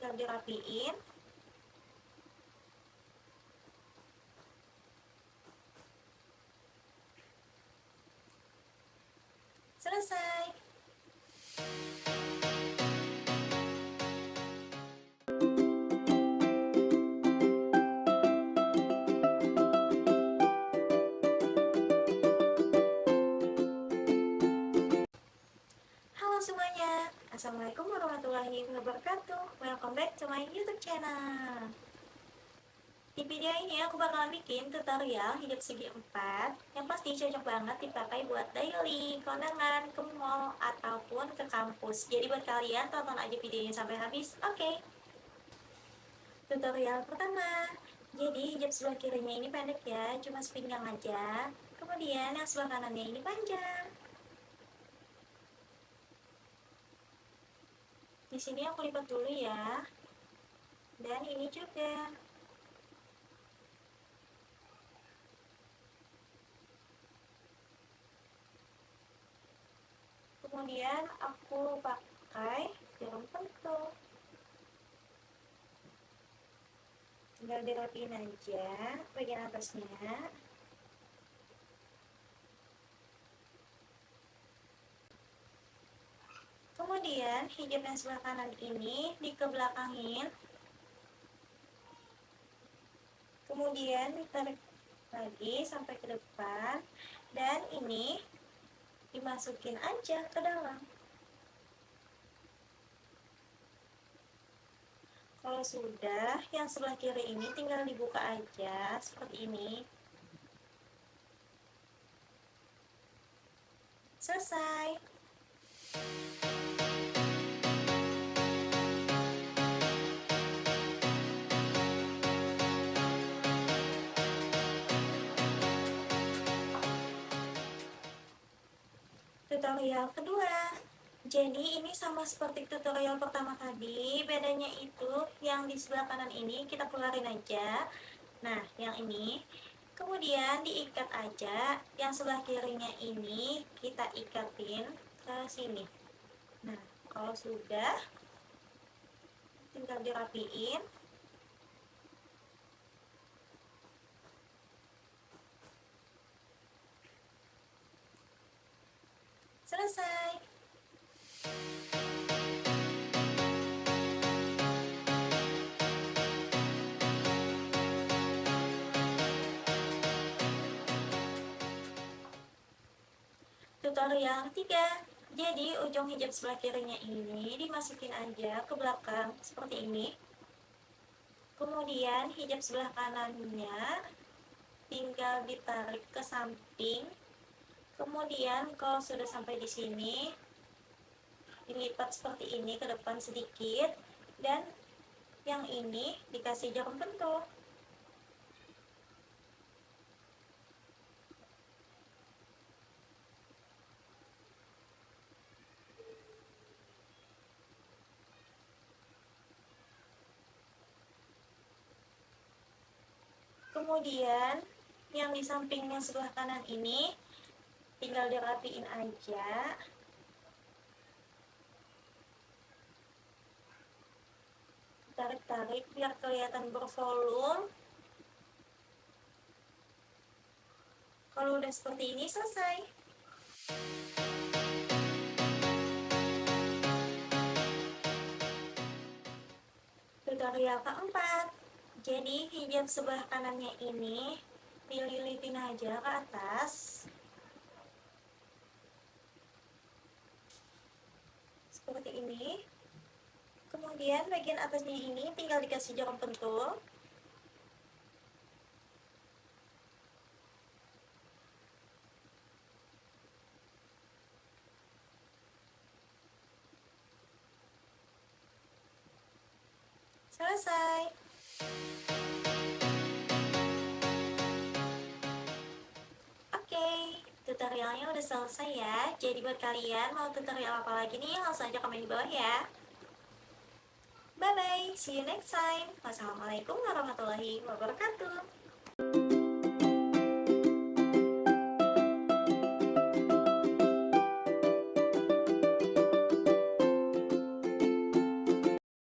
tinggal dirapiin. Selesai. Halo semuanya, Assalamualaikum warahmatullahi wabarakatuh. Welcome back to my YouTube channel. Di video ini aku bakalan bikin tutorial hijab segi 4 yang pasti cocok banget dipakai buat daily, kondangan, ke mall, ataupun ke kampus. Jadi buat kalian tonton aja videonya sampai habis, oke? Tutorial pertama, jadi hijab sebelah kirinya ini pendek ya, cuma sepinggang aja. Kemudian yang sebelah kanannya ini panjang. Di sini aku lipat dulu ya. Dan ini juga. Kemudian aku pakai jarum pentul, tinggal dirapiin aja bagian atasnya. Kemudian hijab yang sebelah kanan ini dikebelakangin, kemudian ditarik lagi sampai ke depan, dan ini dimasukin aja ke dalam. Kalau sudah, yang sebelah kiri ini tinggal dibuka aja seperti ini. Selesai. Tutorial kedua. Jadi ini sama seperti tutorial pertama tadi, bedanya itu yang di sebelah kanan ini kita keluarin aja. Nah, yang ini kemudian diikat aja, yang sebelah kirinya ini kita ikatin ke sini. Nah, kalau sudah tinggal dirapiin. Selesai. Tutorial ketiga. Jadi ujung hijab sebelah kirinya ini dimasukin aja ke belakang seperti ini. Kemudian hijab sebelah kanannya tinggal ditarik ke samping. Kemudian kalau sudah sampai di sini dilipat seperti ini ke depan sedikit, dan yang ini dikasih jarum pentul. Kemudian yang di sampingnya sebelah kanan ini tinggal dirapiin aja. Tarik-tarik biar kelihatan bervolume. Kalau udah seperti ini, selesai. Tutorial keempat. Jadi hijab sebelah kanannya ini dililitin aja ke atas seperti ini. Kemudian bagian atasnya ini tinggal dikasih jarum pentul. Selesai. Oke, tutorialnya udah selesai ya. Jadi buat kalian mau tutorial apa lagi nih, langsung aja komen di bawah ya. Bye bye, see you next time. Wassalamualaikum warahmatullahi wabarakatuh.